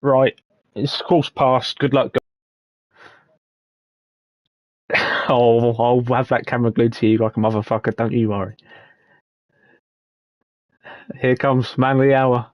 Right, it's course past. Good luck. Oh, I'll have that camera glued to you like a motherfucker. Don't you worry. Here comes Manly Hour.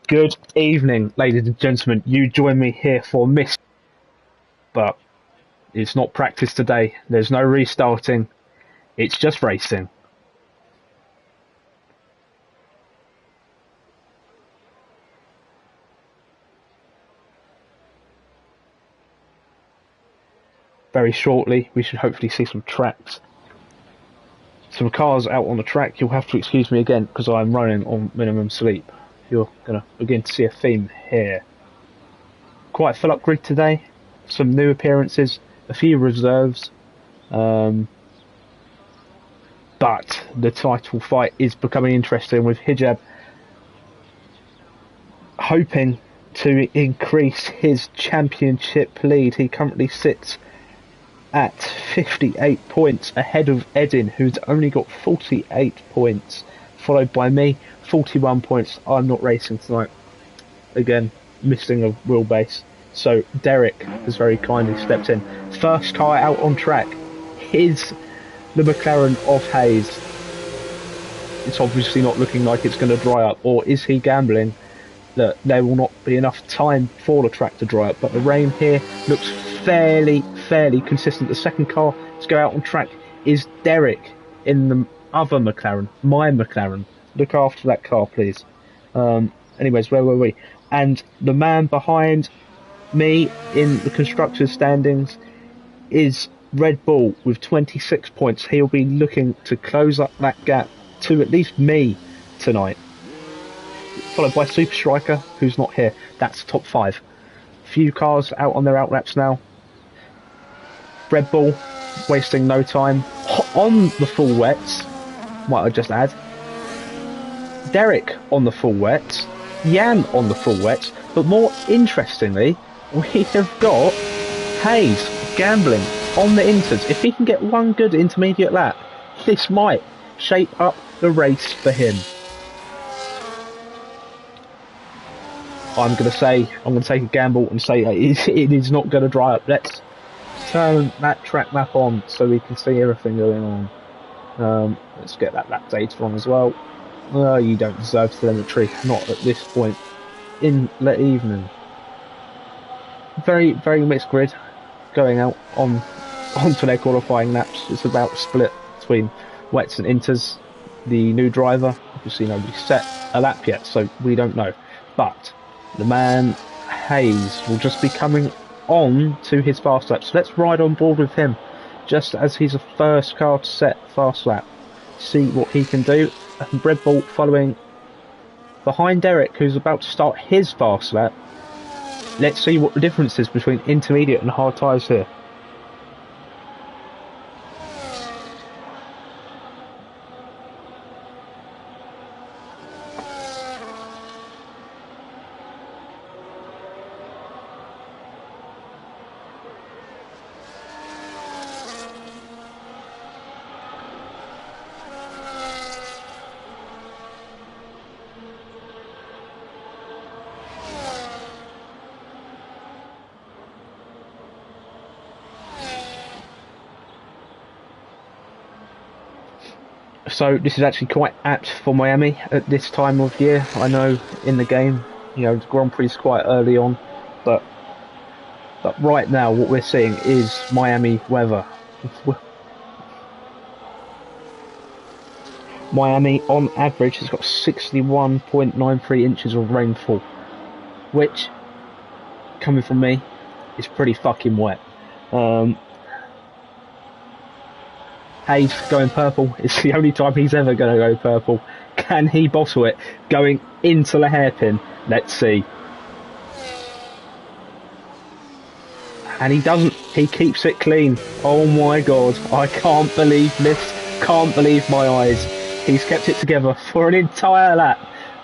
Good evening, ladies and gentlemen. You join me here for Miss, but it's not practice today. There's no restarting. It's just racing. Very shortly, we should hopefully see some tracks. Some cars out on the track. You'll have to excuse me again because I'm running on minimum sleep. You're going to begin to see a theme here. Quite a full up grid today. Some new appearances, a few reserves. But the title fight is becoming interesting with Hijab hoping to increase his championship lead. He currently sits at 58 points ahead of Edin, who's only got 48 points, followed by me, 41 points. I'm not racing tonight. Again, missing a wheelbase. So Derek has very kindly stepped in. First car out on track is the McLaren of Hayes. It's obviously not looking like it's going to dry up, or is he gambling that there will not be enough time for the track to dry up? But the rain here looks fairly consistent. The second car to go out on track is Derek in the other McLaren, my McLaren. Look after that car, please. Anyways, where were we? And the man behind me in the constructors' standings is Red Bull with 26 points. He'll be looking to close up that gap to at least me tonight. Followed by Super Striker, who's not here. That's top 5. Few cars out on their outlaps now. Red Bull wasting no time on the full wets, might I just add. Derek on the full wets. Jan on the full wets. But more interestingly, we have got Hayes gambling on the inters. If he can get one good intermediate lap, this might shape up the race for him. I'm going to take a gamble and say it is not going to dry up. Let's turn that track map on so we can see everything going on. Let's get that lap data on as well. You don't deserve telemetry, not at this point in the evening. Very mixed grid going out onto their qualifying laps. It's about split between wets and inters. The new driver, obviously nobody's set a lap yet, so we don't know. But the man Hayes will just be coming on to his fast lap. So let's ride on board with him just as he's the first car to set fast lap. See what he can do. And Red Bull following behind Derek, who's about to start his fast lap. Let's see what the difference is between intermediate and hard tyres here. So this is actually quite apt for Miami at this time of year. I know in the game, you know, the Grand Prix is quite early on, but right now what we're seeing is Miami weather. Miami on average has got 61.93 inches of rainfall, which, coming from me, is pretty fucking wet. Hayes going purple. It's the only time he's ever going to go purple. Can he bottle it going into the hairpin? Let's see. And he doesn't. He keeps it clean. Oh my god. I can't believe this. Can't believe my eyes. He's kept it together for an entire lap.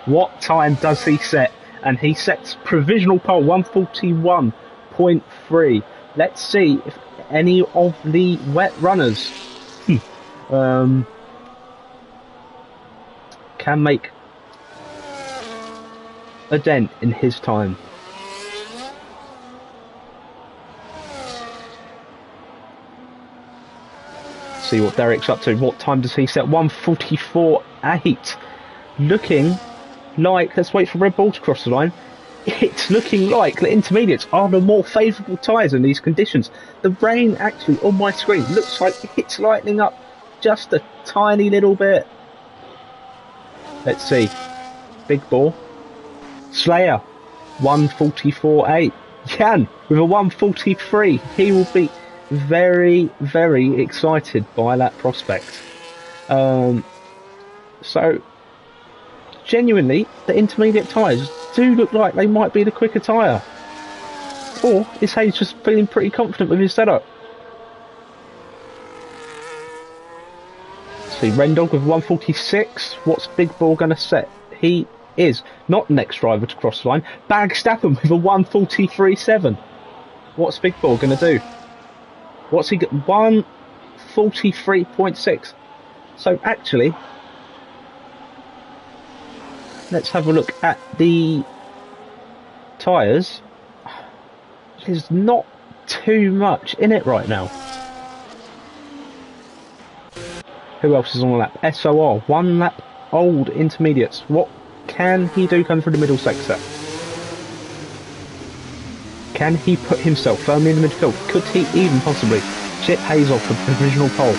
What time does he set? And he sets provisional pole 141.3. Let's see if any of the wet runners can make a dent in his time. See what Derek's up to. What time does he set? 1:44.8. Looking like, let's wait for Red Bull to cross the line. It's looking like the intermediates are the more favourable tyres in these conditions. The rain actually on my screen looks like it's lightening up just a tiny little bit. Let's see. Big ball. Slayer, 1:44.8. Jan with a 1:43. He will be very, very excited by that prospect. So, genuinely, the intermediate tyres do look like they might be the quicker tyre. Or is Hayes just feeling pretty confident with his setup? Let's see, Rendog with 1:46. What's Big Ball going to set? He is not next driver to cross the line. Bagstappen with a 1:43.7. What's Big Ball going to do? What's he got? 1:43.6. So actually, let's have a look at the tyres. There's not too much in it right now. Who else is on the lap? SOR, 1 lap old intermediates. What can he do coming through the middle sector? Can he put himself firmly in the midfield? Could he even possibly chip Hayes off the provisional pole?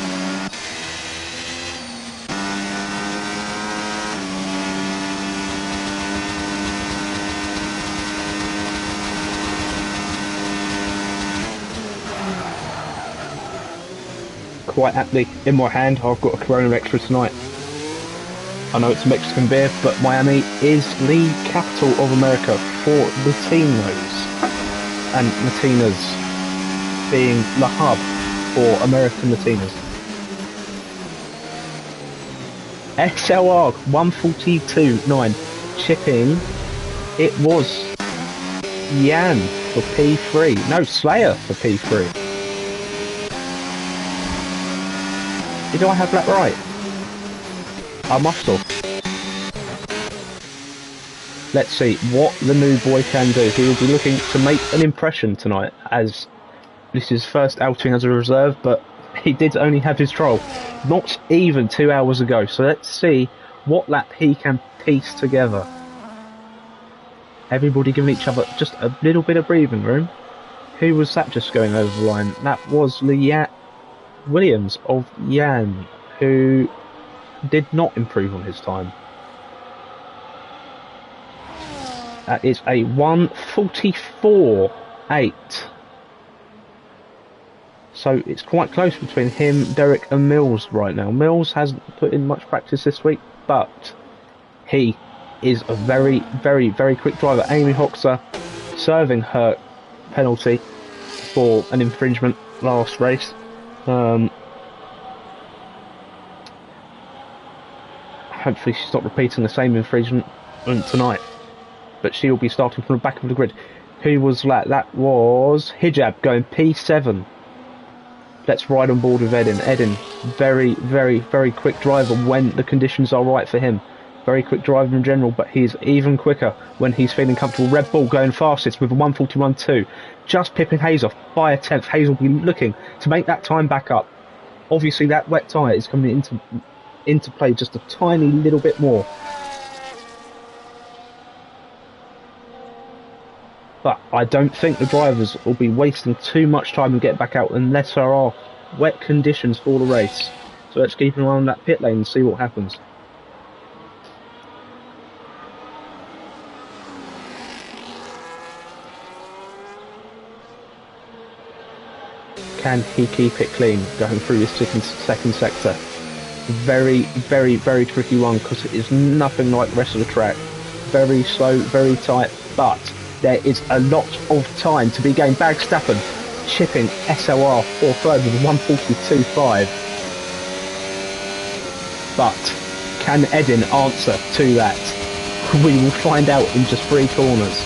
Quite aptly, in my hand, I've got a Corona Extra tonight. I know it's a Mexican beer, but Miami is the capital of America for Latinos. And Latinas being the hub for American Latinas. XLR 1:42.9 chipping. It was Jan for P3. No, Slayer for P3. Did I have that right? I must have. Let's see what the new boy can do. He will be looking to make an impression tonight, as this is his first outing as a reserve, but he did only have his trial not even 2 hours ago. So let's see what lap he can piece together. Everybody giving each other just a little bit of breathing room. Who was that just going over the line? That was Williams of Jan, who did not improve on his time. That is a 1:44.8. So it's quite close between him, Derek and Mills right now. Mills hasn't put in much practice this week, but he is a very, very, very quick driver. Amy Hoxer serving her penalty for an infringement last race. Hopefully she's not repeating the same infringement tonight. But she'll be starting from the back of the grid. Who was that? That was Hijab going P7. Let's ride on board with Edin. Edin, very, very, very quick driver when the conditions are right for him. Very quick driver in general, but he's even quicker when he's feeling comfortable. Red Bull going fastest with a 1:41.2. Just pipping Hayes off by a tenth. Hayes will be looking to make that time back up. Obviously that wet tyre is coming into play just a tiny little bit more. But I don't think the drivers will be wasting too much time and get back out unless there are wet conditions for the race. So let's keep an eye on that pit lane and see what happens. Can he keep it clean going through this second sector? Very, very, very tricky one because it is nothing like the rest of the track. Very slow, very tight, but there is a lot of time to be gained. Verstappen chipping SLR for third with 142.5. But can Edin answer to that? We will find out in just 3 corners.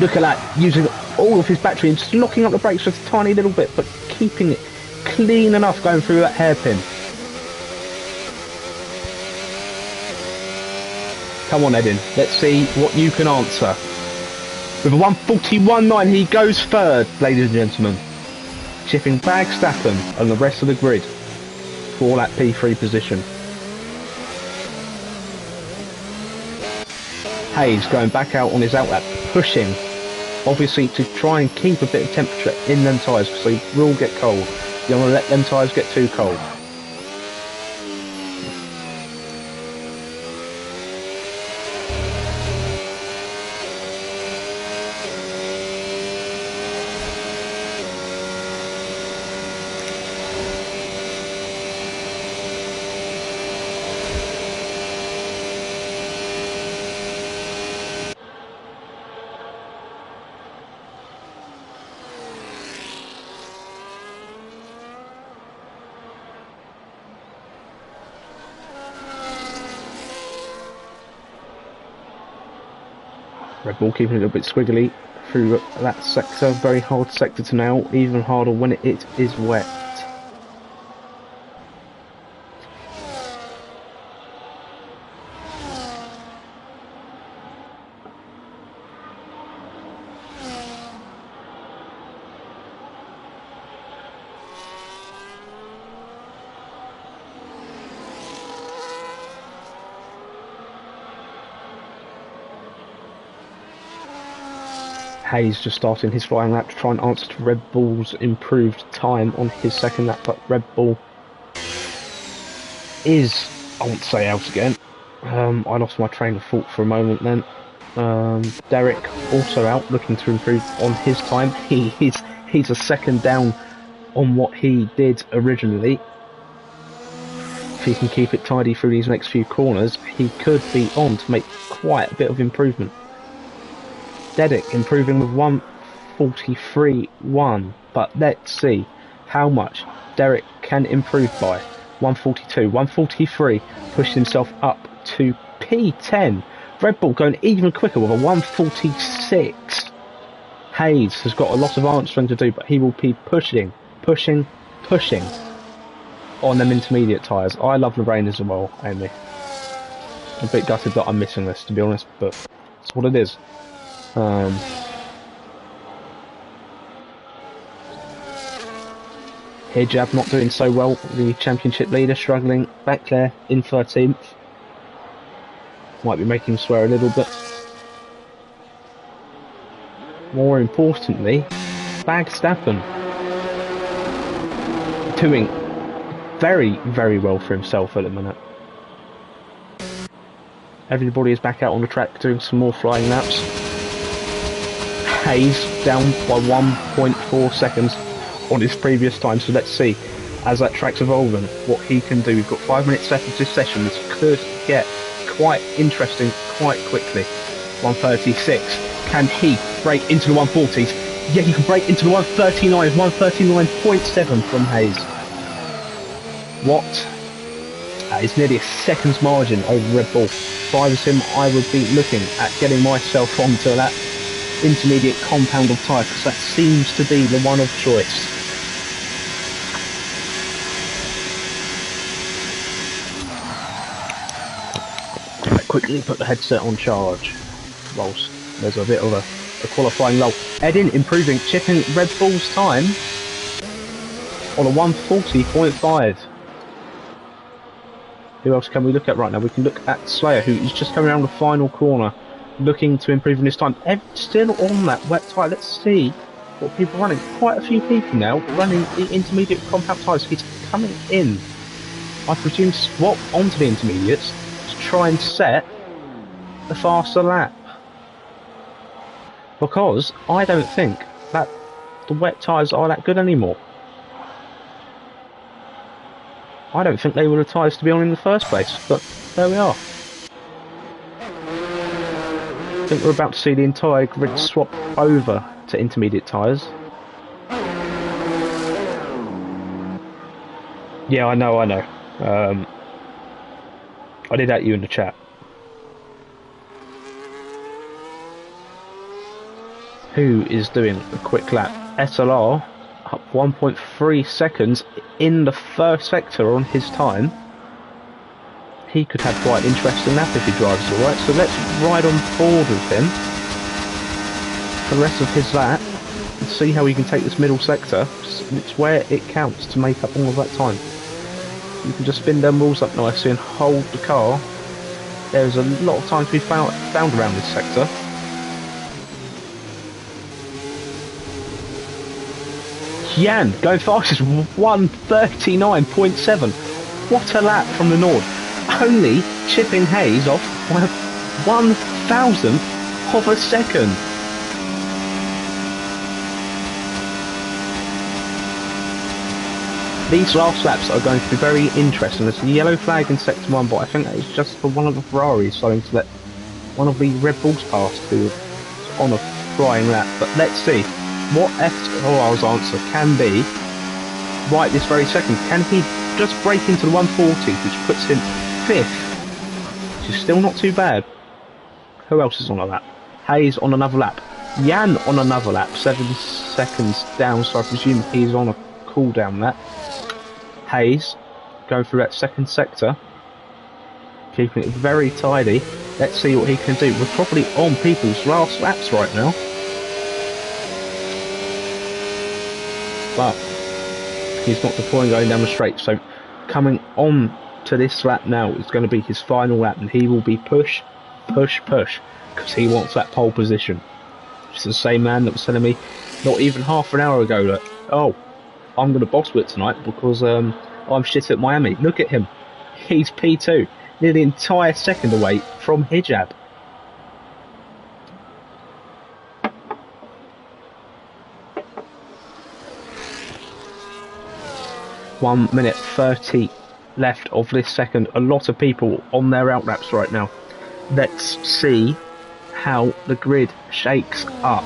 Look at that, using all of his battery and just locking up the brakes just a tiny little bit, but keeping it clean enough going through that hairpin. Come on, Edin, let's see what you can answer. With a 141.9, he goes third, ladies and gentlemen. Chipping Verstappen and the rest of the grid for that P3 position. Hayes going back out on his outlap, pushing, obviously to try and keep a bit of temperature in them tyres because they will get cold. You don't want to let them tyres get too cold. Red Bull keeping it a little bit squiggly through that sector. Very hard sector to nail, even harder when it is wet. Hayes just starting his flying lap to try and answer to Red Bull's improved time on his second lap, but Red Bull is, I won't say out again. I lost my train of thought for a moment then. Derek also out, looking to improve on his time. He's a second down on what he did originally. If he can keep it tidy through these next few corners, he could be on to make quite a bit of improvement. Dedic improving with 143.1, but let's see how much Derek can improve by. 142, 143, pushed himself up to P10. Red Bull going even quicker with a 146. Hayes has got a lot of answering to do, but he will be pushing on them intermediate tyres. I love Lorraine as well, Amy. I'm a bit gutted that I'm missing this, to be honest, but it's what it is. Hijab not doing so well, the championship leader struggling back there in 13th. Might be making him swear a little bit. More importantly, Verstappen doing very, very well for himself at the minute. Everybody is back out on the track doing some more flying laps. Hayes down by 1.4 seconds on his previous time, so let's see as that track's evolving what he can do. We've got 5 minutes left of this session. This could get quite interesting quite quickly. 136, can he break into the 140s? Yeah, he can break into the 139s, 139.7 from Hayes. What? That is nearly a second's margin over Red Bull. If I was him, I would be looking at getting myself onto that intermediate compound of tyre, because that seems to be the one of choice. I quickly put the headset on charge whilst there's a bit of a qualifying lull. Edin improving, chipping Red Bull's time on a 140.5. Who else can we look at right now? We can look at Slayer, who is just coming around the final corner, looking to improve in his time. Still on that wet tyre. Let's see what people are running. Quite a few people now running the intermediate compact tyres. He's coming in, I presume, swap onto the intermediates to try and set the faster lap. Because I don't think that the wet tyres are that good anymore. I don't think they were the tyres to be on in the first place, but there we are. I think we're about to see the entire grid swap over to intermediate tyres. Yeah, I know. I did at you in the chat. Who is doing a quick lap? SLR up 1.3 seconds in the first sector on his time. He could have quite an interesting lap if he drives alright, so let's ride on board with him for the rest of his lap and see how he can take this middle sector. It's where it counts to make up all of that time. You can just spin them wheels up nicely and hold the car. There's a lot of time to be found around this sector. Jan going fastest, 1:39.7. What a lap from the Nord. Only chipping Hayes off by 1,000th of a second. These last laps are going to be very interesting. There's a yellow flag in sector 1, but I think that is just for one of the Ferraris starting to let one of the Red Bulls past who are on a flying lap. But let's see what SLR's answer can be right this very second. Can he just break into the 140, which puts him 5th, which is still not too bad. Who else is on a lap? Hayes on another lap. Jan on another lap, 7 seconds down, so I presume he's on a cool down lap. Hayes going through that second sector, keeping it very tidy. Let's see what he can do. We're probably on people's last laps right now. But he's not deploying going down the straight, so coming on to this lap now is going to be his final lap, and he will be push, because he wants that pole position. It's the same man that was telling me not even half an hour ago that, oh, I'm going to boss it tonight because I'm shit at Miami. Look at him. He's P2, nearly an entire second away from Hijab. One minute 30 left of this second. A lot of people on their outlaps right now. Let's see how the grid shakes up.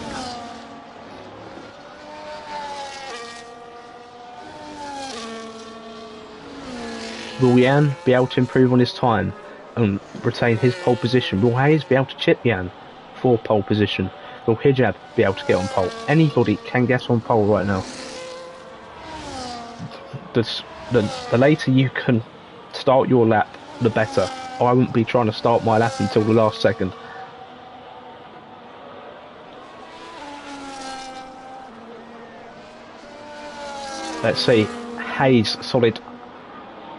Will Jan be able to improve on his time and retain his pole position? Will Hayes be able to chip Jan for pole position? Will Hijab be able to get on pole? Anybody can get on pole right now. The later you can start your lap, the better. I wouldn't be trying to start my lap until the last second. Let's see, Hayes solid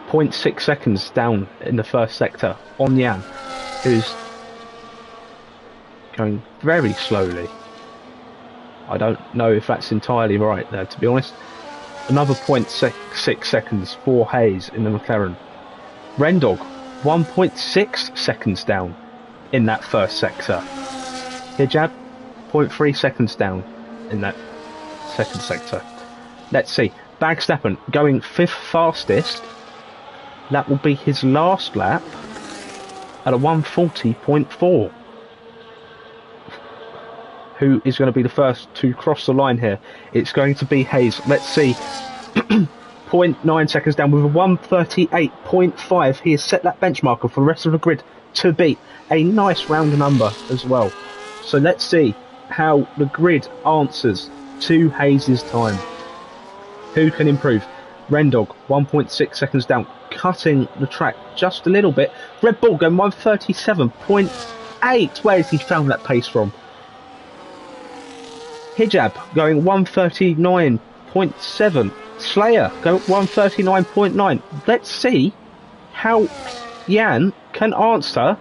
0.6 seconds down in the first sector on Jan, who's going very slowly. I don't know if that's entirely right there, to be honest. Another 0.6 seconds for Hayes in the McLaren. Rendog, 1.6 seconds down in that first sector. Hijab, 0.3 seconds down in that second sector. Let's see, Bagstappen going 5th fastest. That will be his last lap at a 1:40.4. Who is going to be the first to cross the line here? It's going to be Hayes. Let's see. 0.9 seconds down with a 1:38.5. He has set that benchmarker for the rest of the grid to beat. A nice round number as well. So let's see how the grid answers to Hayes' time. Who can improve? Rendog, 1.6 seconds down, cutting the track just a little bit. Red Bull going 1:37.8. Where has he found that pace from? Hijab going 1:39.7. Slayer going 1:39.9. Let's see how Jan can answer.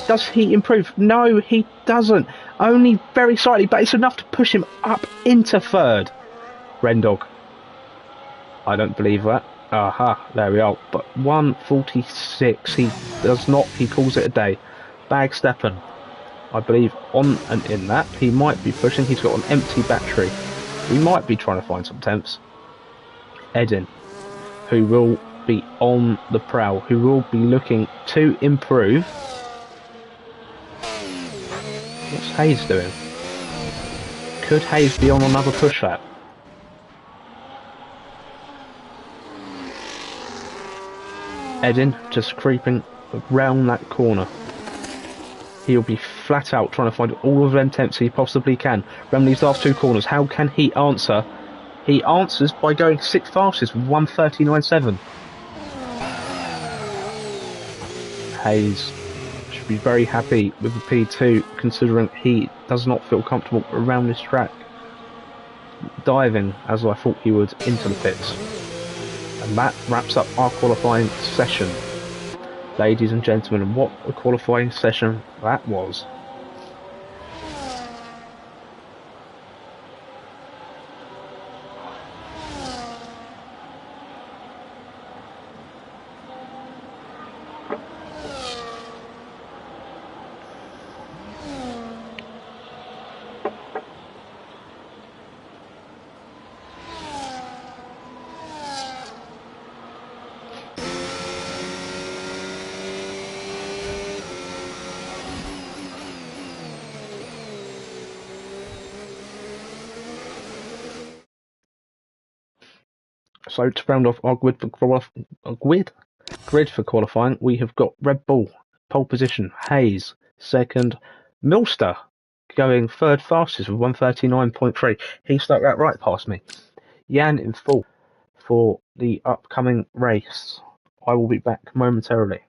Does he improve? No, he doesn't. Only very slightly, but it's enough to push him up into third. Rendog. I don't believe that. Aha, there we are. But 146, he does not. He calls it a day. Bagsteppen, I believe, on and in that. He might be pushing. He's got an empty battery. We might be trying to find some temps. Edin, who will be on the prowl, who will be looking to improve. What's Hayes doing? Could Hayes be on another push lap? Edin just creeping around that corner. He'll be flat out trying to find all of them temps he possibly can around these last two corners. How can he answer? He answers by going 6th fastest with 1:39.7. Hayes should be very happy with the P2, considering he does not feel comfortable around this track, diving as I thought he would into the pits. And that wraps up our qualifying session. Ladies and gentlemen, what a qualifying session that was. So to round off our grid for qualifying, we have got Red Bull, pole position, Hayes, second, Milster going third fastest with 1:39.3. He stuck that right past me. Jan in full for the upcoming race. I will be back momentarily.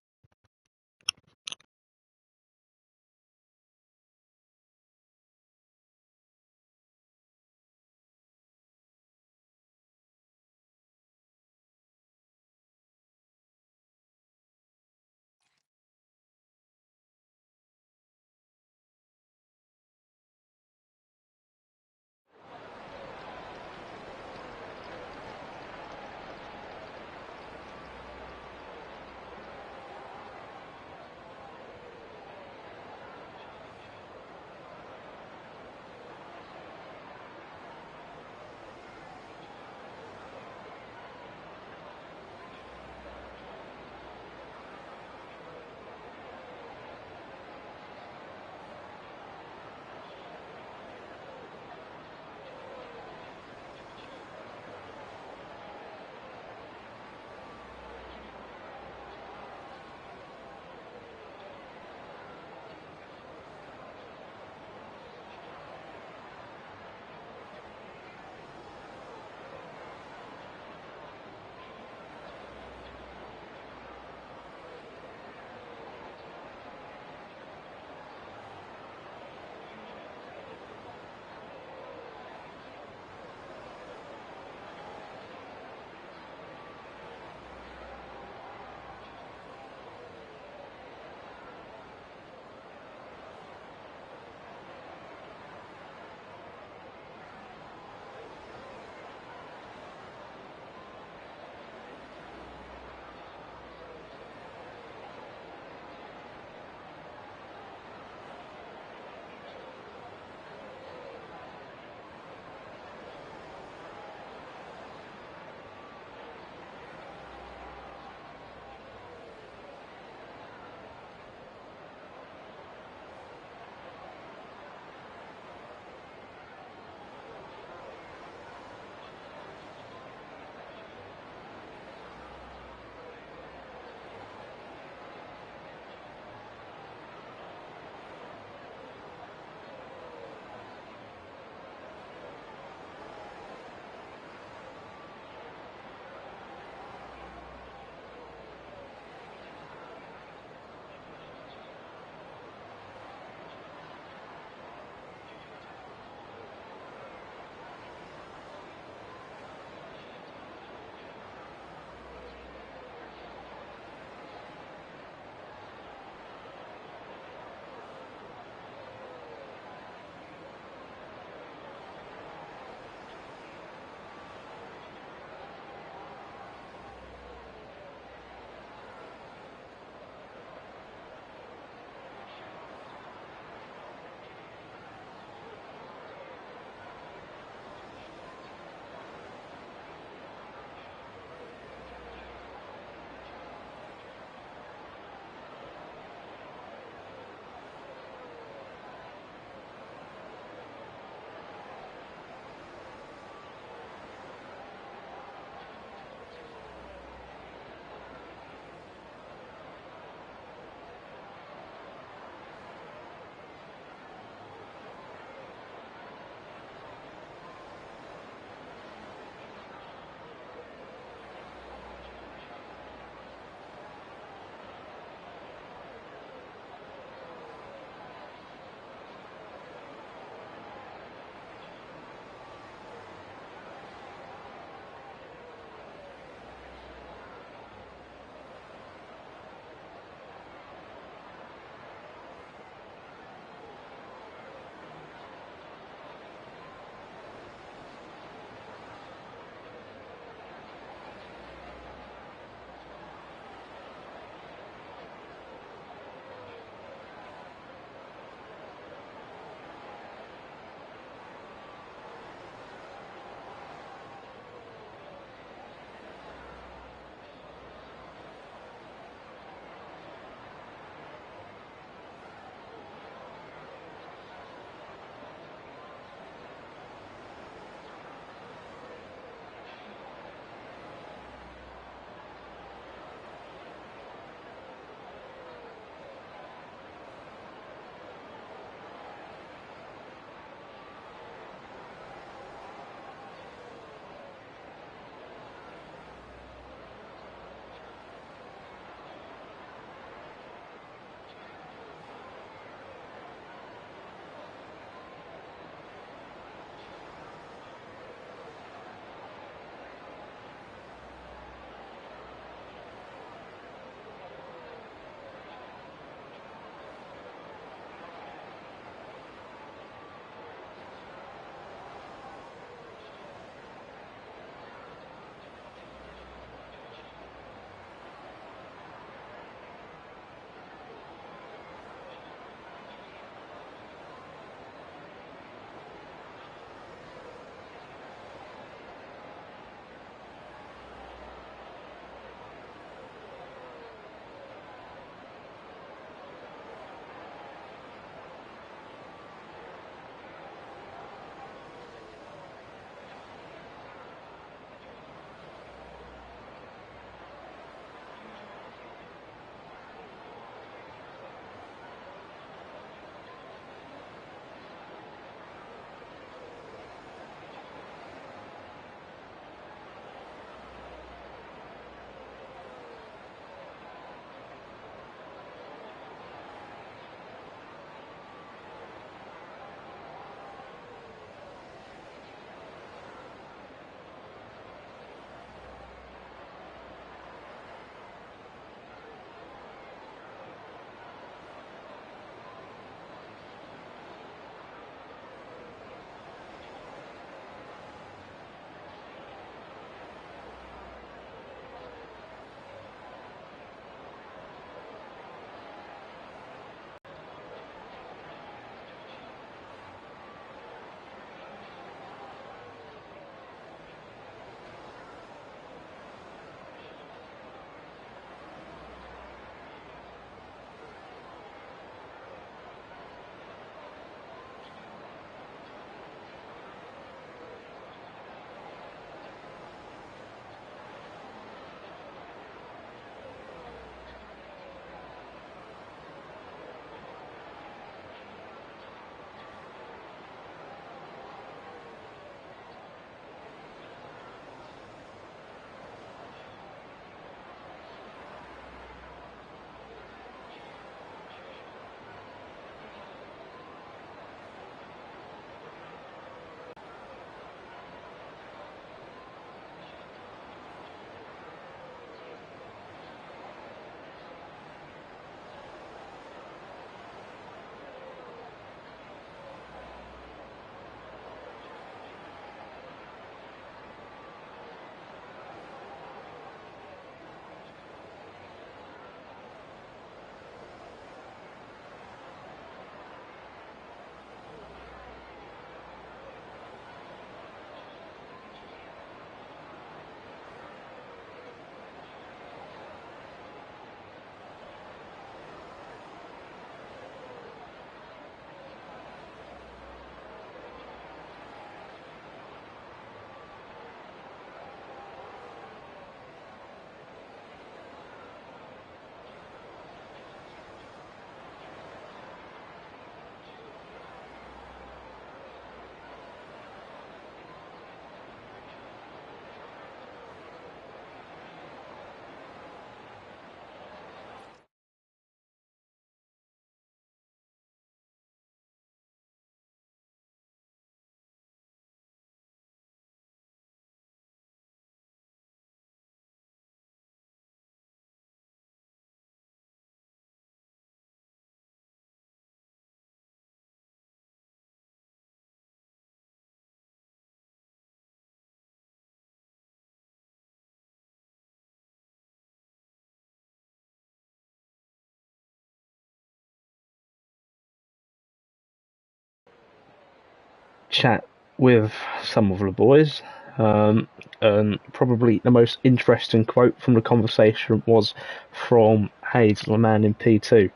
chat with some of the boys. And probably the most interesting quote from the conversation was from Hayes, the man in P2.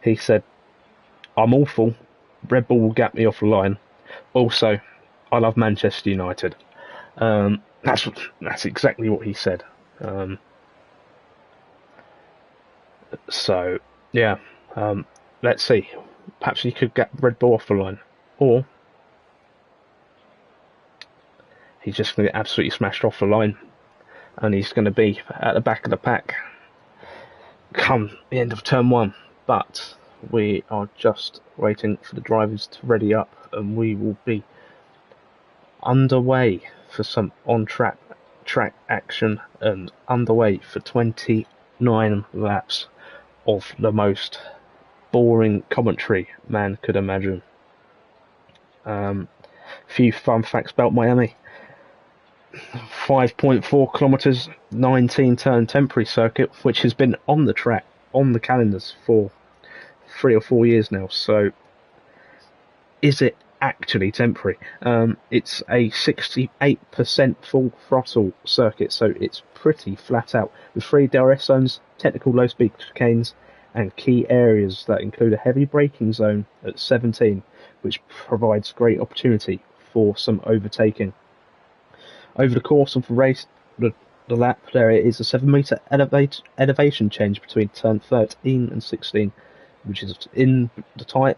He said, "I'm awful. Red Bull will get me off the line. Also, I love Manchester United." That's exactly what he said. So yeah, let's see. Perhaps he could get Red Bull off the line, or he's just going to get absolutely smashed off the line, and he's going to be at the back of the pack come the end of turn 1. But we are just waiting for the drivers to ready up, and we will be underway for some on-track action, and underway for 29 laps of the most boring commentary man could imagine. Few fun facts about Miami. 5.4 kilometers, 19 turn temporary circuit, which has been on the track, on the calendars for 3 or 4 years now. So is it actually temporary? It's a 68% full throttle circuit, so it's pretty flat out, with 3 DRS zones, technical low speed chicanes, and key areas that include a heavy braking zone at 17, which provides great opportunity for some overtaking. Over the course of the race, the lap, there is a 7-metre elevation change between turn 13 and 16, which is in the tight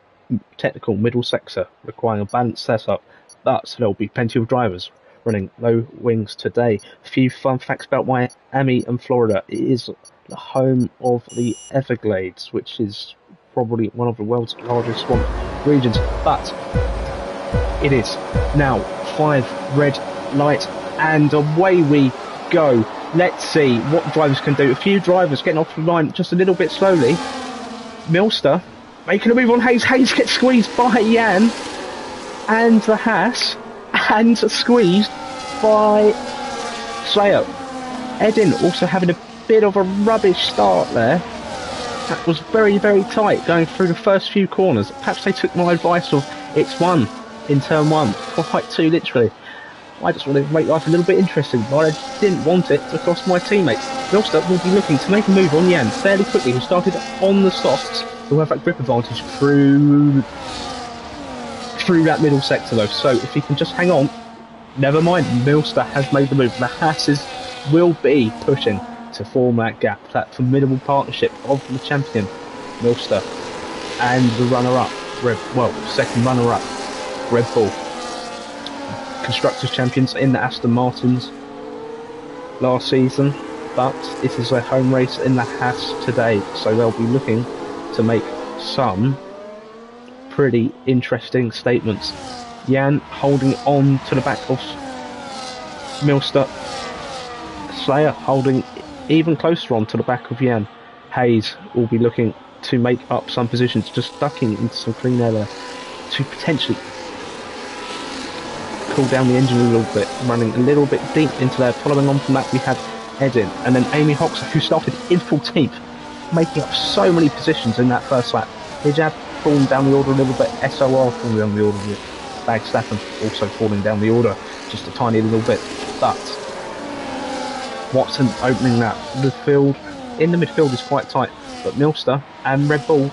technical middle sector, requiring a balanced setup, but there will be plenty of drivers running low wings today. A few fun facts about Miami and Florida. It is the home of the Everglades, which is probably one of the world's largest swamp regions, but it is now 5 red lights, and away we go. Let's see what drivers can do. A few drivers getting off the line just a little bit slowly. Milster making a move on Hayes. Hayes gets squeezed by Jan and the Haas, and squeezed by Slayer. Edin also having a bit of a rubbish start there. That was very, very tight going through the first few corners. Perhaps they took my advice of it's 1 in turn 1, quite 2 literally. I just wanted to make life a little bit interesting, but I didn't want it to cost my teammates. Milster will be looking to make a move on Jan fairly quickly, who started on the softs, who have that grip advantage through that middle sector though. So if he can just hang on, never mind, Milster has made the move. The Hasses will be pushing to form that gap, that formidable partnership of the champion Milster and the runner-up, second runner-up, Red Bull. Constructors champions in the Aston Martins last season, but it is their home race in the Haas today, so they'll be looking to make some pretty interesting statements. Jan holding on to the back of Milster. Slayer holding even closer on to the back of Jan. Hayes will be looking to make up some positions, just ducking into some clean air there to potentially cool down the engine a little bit, running a little bit deep into there. Following on from that, we had Edin, and then Amy Hoxer, who started in 14th, making up so many positions in that first lap. Hijab falling down the order a little bit, SOR falling down the order a bit, Bagstaffen also falling down the order just a tiny little bit, but Watson opening that midfield. In the midfield is quite tight, but Milster and Red Bull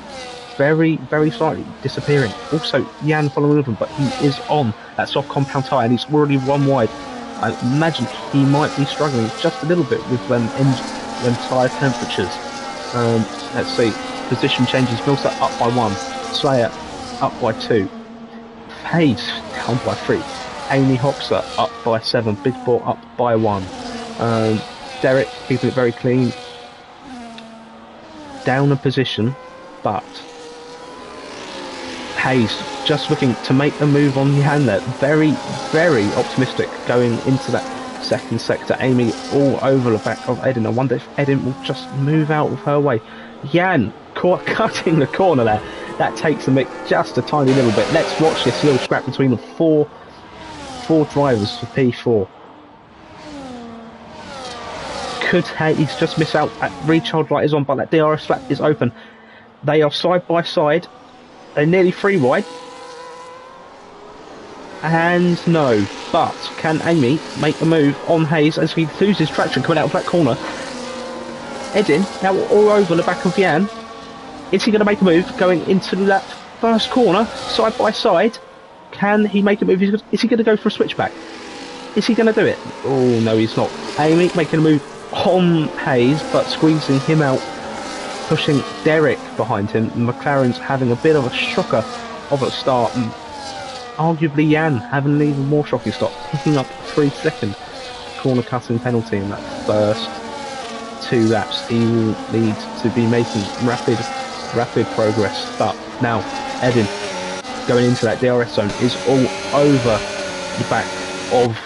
very, very slightly disappearing. Also, Jan following with him, but he is on that soft compound tyre and he's already 1 wide. I imagine he might be struggling just a little bit with them tyre temperatures. Let's see, position changes. Milster up by 1, Slayer up by 2, Hayes down by 3, Amy Hoxer up by 7, Big Ball up by 1. Derek keeping it very clean, down a position, but Hayes just looking to make a move on Jan there. Very, very optimistic going into that second sector. Amy all over the back of Edin. I wonder if Edin will just move out of her way. Jan cutting the corner there. That takes the mix just a tiny little bit. Let's watch this little scrap between the four drivers for P4. Could Hayes just miss out? Recharge light is on, but that DRS flap is open. They are side by side. They're nearly 3 wide. And no. But can Amy make a move on Hayes as he loses traction coming out of that corner? Edin now all over the back of Jan. Is he going to make a move going into that first corner, side by side? Can he make a move? Is he going to go for a switchback? Is he going to do it? Oh, no, he's not. Amy making a move on Hayes, but squeezing him out, pushing Derek behind him. McLaren's having a bit of a shocker of a start, and arguably Jan having an even more shocking start, picking up a 3-second corner cutting penalty in that first 2 laps. He will need to be making rapid progress. But now Edin going into that DRS zone is all over the back of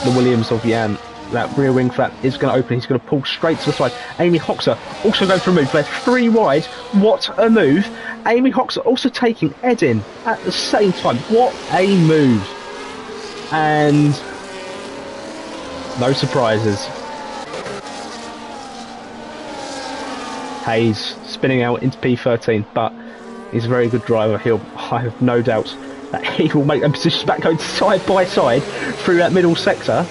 the Williams of Jan. That rear wing flap is going to open. He's going to pull straight to the side. Amy Hoxer also going for a move. They're 3 wide. What a move. Amy Hoxer also taking Edin at the same time. What a move. And no surprises. Hayes spinning out into P13, but he's a very good driver. I have no doubt that he will make them positions back going side by side through that middle sector.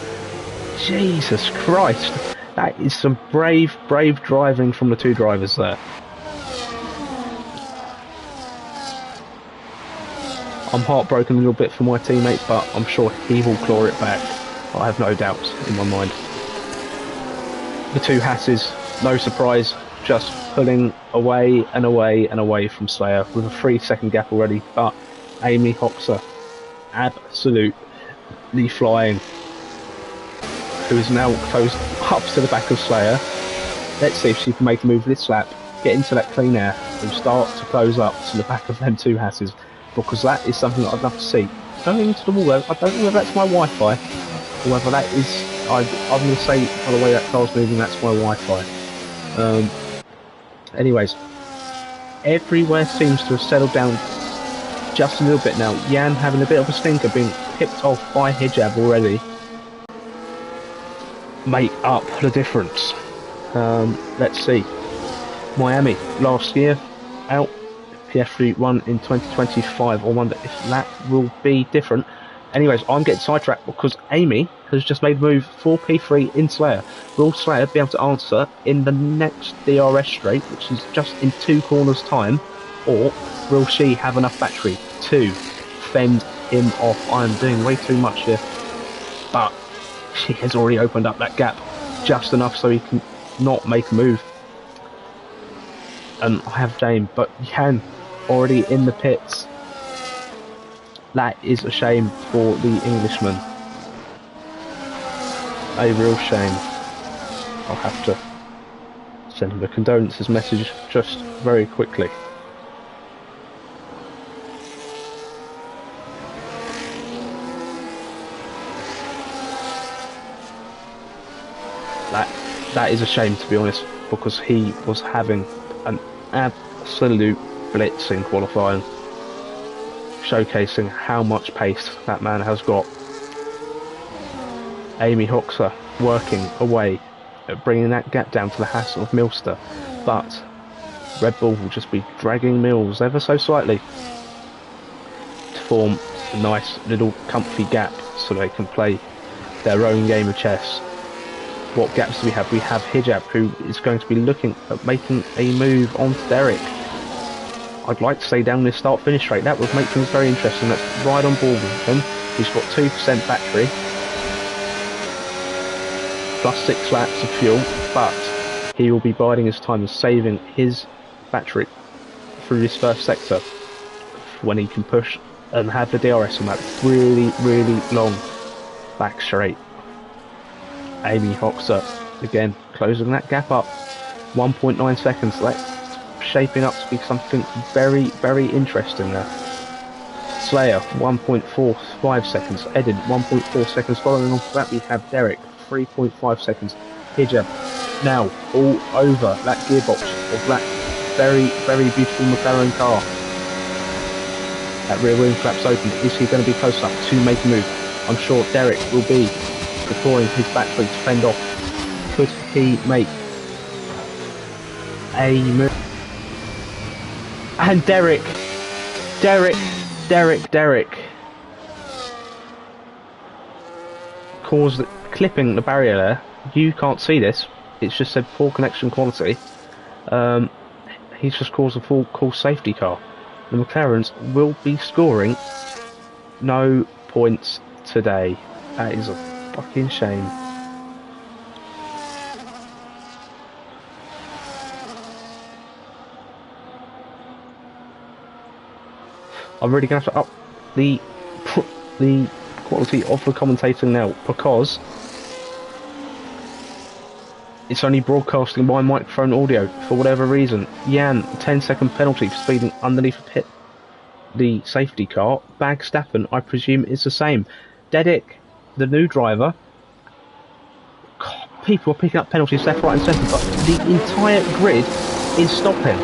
Jesus Christ, that is some brave driving from the 2 drivers there. I'm heartbroken a little bit for my teammate, but I'm sure he will claw it back. I have no doubts in my mind. The 2 Hasses, no surprise, just pulling away and away and away from Slayer with a 3-second gap already, but Amy Hoxer absolutely flying, who is now close up to the back of Slayer. Let's see if she can make a move this lap, get into that clean air and start to close up to the back of them 2 Hasses, because that is something that I'd love to see. Going into the wall though, I don't know whether that's my Wi-Fi or whether that is, I'm going to say by the way that car's moving, that's my Wi-Fi. Anyways, everywhere seems to have settled down just a little bit now. Jan having a bit of a stinker, being picked off by Hijab already. Make up the difference. Let's see. Miami last year out. PF3 won in 2025. I wonder if that will be different. Anyways, I'm getting sidetracked because Amy has just made a move for P3 in Slayer. Will Slayer be able to answer in the next DRS straight, which is just in 2 corners time, or will she have enough battery to fend him off? I'm doing way too much here, but she has already opened up that gap just enough so he can not make a move. And I have Dame, but Jan already in the pits. That is a shame for the Englishman. A real shame. I'll have to send him a condolences message just very quickly. That is a shame, to be honest, because he was having an absolute blitz in qualifying, showcasing how much pace that man has got. Amy Hoxer working away at bringing that gap down to the hassle of Milster, but Red Bull will just be dragging Mills ever so slightly to form a nice little comfy gap so they can play their own game of chess. What gaps do we have? We have Hijab, who is going to be looking at making a move onto Derek. I'd like to say down this start-finish straight. That would make things very interesting. Let's ride on board with him. He's got 2% battery, plus 6 laps of fuel, but he will be biding his time and saving his battery through this first sector when he can push and have the DRS on that really long back straight. Amy Hoxer again closing that gap up, 1.9 seconds. That's shaping up to be something very interesting there. Slayer 1.45 seconds, Edin 1.4 seconds. Following on from that we have Derek 3.5 seconds. Hijab now all over that gearbox of that very beautiful McLaren car. That rear wing flap's open. Is he going to be close enough to make a move? I'm sure Derek will be deploying his battery to fend off. Could he make a move? And Derek. caused clipping the barrier there. You can't see this. It's just said poor connection quality. He's just caused a full call safety car. The McLarens will be scoring no points today. That is a fucking shame. I'm really going to have to up the quality of the commentating now, because it's only broadcasting by microphone audio for whatever reason. Jan, 10-second penalty for speeding underneath the safety car. Bagstappen, I presume, is the same. Dedic, the new driver. God, people are picking up penalties left, right and centre, but the entire grid is stopping.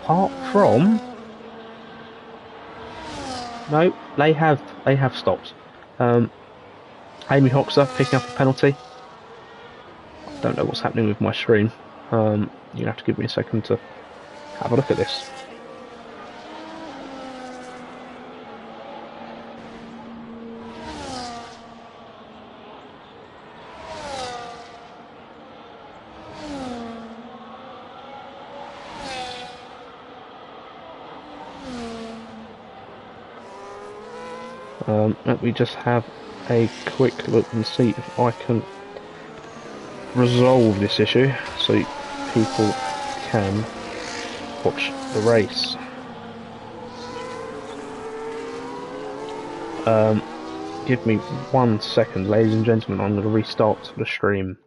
Apart from... No, they have stopped. Amy Hoxer picking up a penalty. I don't know what's happening with my screen. You're gonna have to give me a second to have a look at this. Let me just have a quick look and see if I can resolve this issue so people can watch the race. Give me 1 second, ladies and gentlemen, I'm going to restart the stream.